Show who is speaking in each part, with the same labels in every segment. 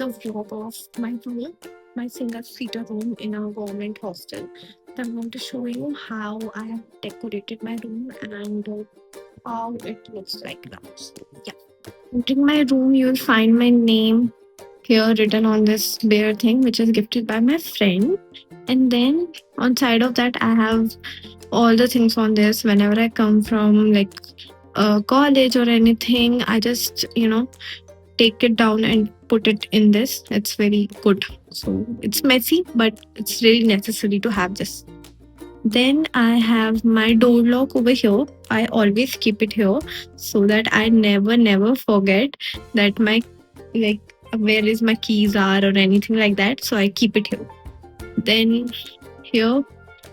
Speaker 1: the vlog of my room, my single-seater room in a government hostel. So I'm going to show you how I have decorated my room and how it looks like now. So, yeah. Entering my room, you'll find my name here written on this bear thing, which is gifted by my friend. And then on side of that, I have all the things on this. Whenever I come from like college or anything, I just take it down and put it in this. It's very good. So it's messy, but it's really necessary to have this. Then I have my door lock over here. I always keep it here so that I never forget that my like where is my keys are or anything like that. So I keep it here. Then here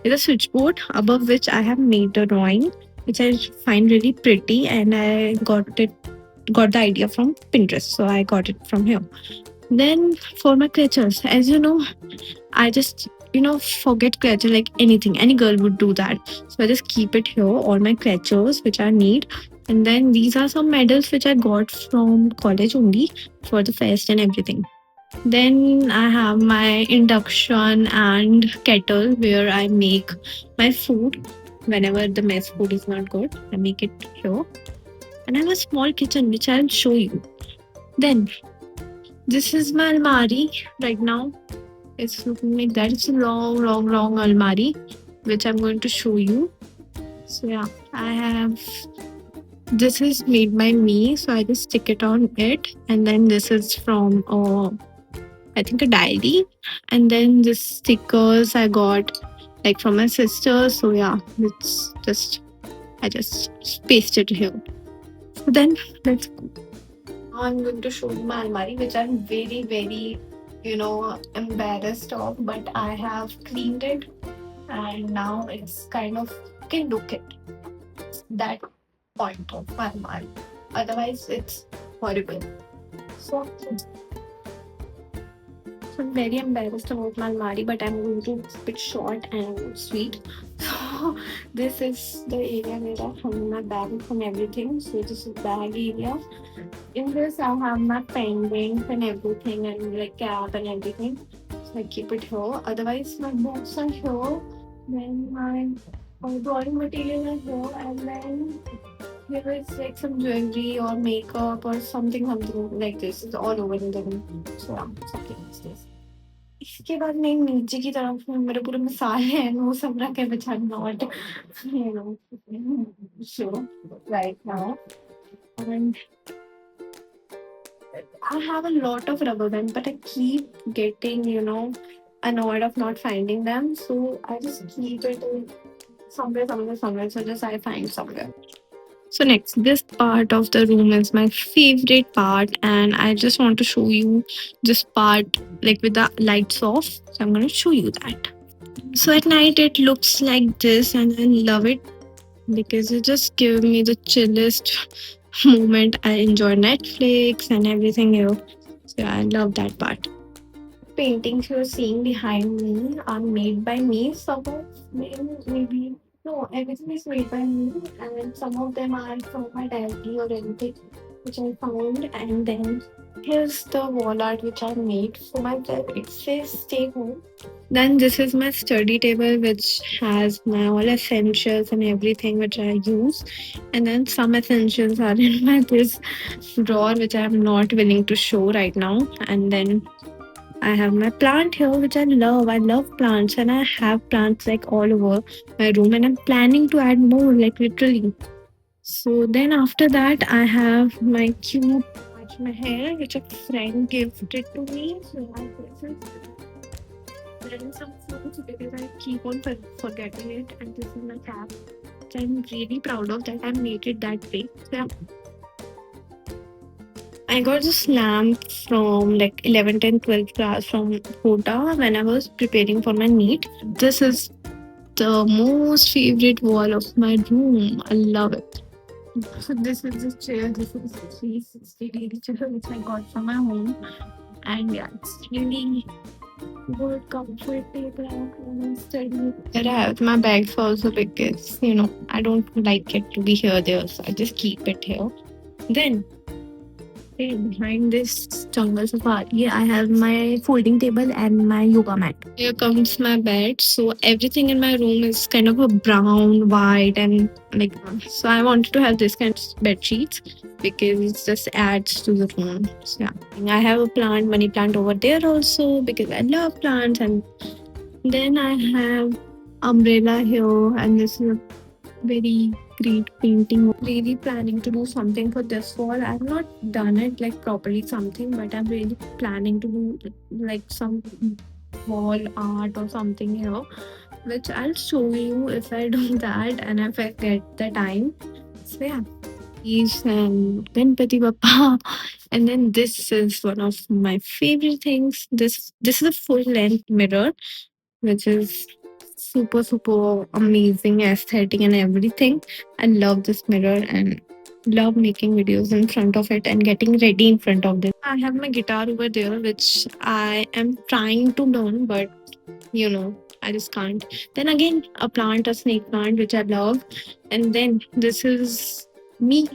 Speaker 1: is a switchboard above which I have made a drawing, which I find really pretty, and I got the idea from Pinterest. So I got it from here. Then for my clutches, as you know, I just forget clutcher like anything. Any girl would do that. So I just keep it here, all my clutches which I need. And then these are some medals which I got from college only for the fest and everything. Then I have my induction and kettle where I make my food whenever the mess food is not good. I make it here. And I have a small kitchen which I'll show you. Then this is my almari right now. It's looking like that. It's a long almari which I'm going to show you. So yeah, I have this is made by me, so I just stick it on it, and then this is from I think a diary, and then this stickers I got like from my sister. So yeah, it's just I just pasted here. So then let's go. Now I'm going to show you my almari, which I'm very embarrassed of, but I have cleaned it, and now it's kind of you can look at that point of my almari. Otherwise, it's horrible. So So I'm very embarrassed about my almari, but I'm going to keep it short and sweet. So this is the area where I hang my bags and everything. So this is bag area. In this I have my pendants and everything and like cap and everything. So I keep it here. Otherwise my books are here. Then my drawing material are here, and then here is like some jewelry or makeup or something like this. It's all over in the room. So yeah, something like this. इसके बाद मैं नीचे की तरफ मेरे पूरे मसाले हैं वो सब रख के which I'm not sure right now. And I have a lot of rubber bands, but I keep getting annoyed of not finding them. So I just keep it somewhere. So just I find somewhere. So next, this part of the room is my favorite part, and I just want to show you this part like with the lights off. So I'm going to show you that. So at night it looks like this, and I love it because it just gives me the chillest moment. I enjoy Netflix and everything here. So yeah, I love that part. Paintings you're seeing behind me are made by me. Some of them maybe no, everything is made by me, and some of them are from my diary or anything which I found. And then here's the wall art which I made for myself. It says "Stay home." Then this is my study table which has my all essentials and everything which I use. And then some essentials are in my this drawer which I am not willing to show right now. And then I have my plant here, which I love. I love plants, and I have plants like all over my room, and I'm planning to add more, like literally. So then after that, I have my cute Taj Mahal, which a friend gifted to me. So I have then some fruits because I keep on forgetting it, and this is my cap, which I'm really proud of that I made it that way. So yeah, I got this lamp from like 11th and 12th class from Kota when I was preparing for my NEET. This is the most favorite wall of my room. I love it. So this is the chair. This is 360-degree chair which I got from my home. And yeah, it's really good, comfortable, and study. There I have my bags also because I don't like it to be here there. So I just keep it here. Then Okay, behind this jungle safari, I have my folding table and my yoga mat. Here comes my bed. So everything in my room is kind of a brown, white, and like so. I wanted to have this kind of bed sheets because it just adds to the room. So yeah, I have a plant, money plant over there also because I love plants. And then I have umbrella here, and this is a very great painting. Really planning to do something for this fall. I've not done it like properly something, but I'm really planning to do like some wall art or something, which I'll show you if I do that and if I get the time. So yeah. Peace and Ganpati Bappa. And then this is one of my favorite things. This is a full length mirror which is super amazing aesthetic and everything. I love this mirror and love making videos in front of it and getting ready in front of this. I have my guitar over there which I am trying to learn, but I just can't. Then again, a plant, a snake plant, which I love. And then this is me.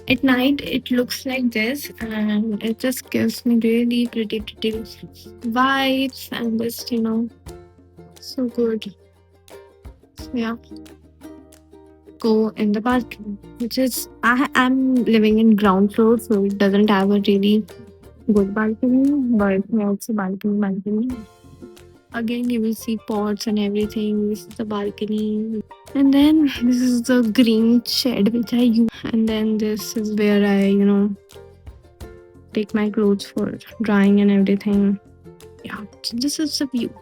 Speaker 1: At night, it looks like this, and it just gives me really pretty vibes and just, so good. So yeah, go in the bathroom, which is I'm living in ground floor, so it doesn't have a really good balcony, but yeah, it's a balcony. Again, you will see pots and everything. This is the balcony, and then this is the green shed which I use, and then this is where I, take my clothes for drying and everything. Yeah, so this is the view.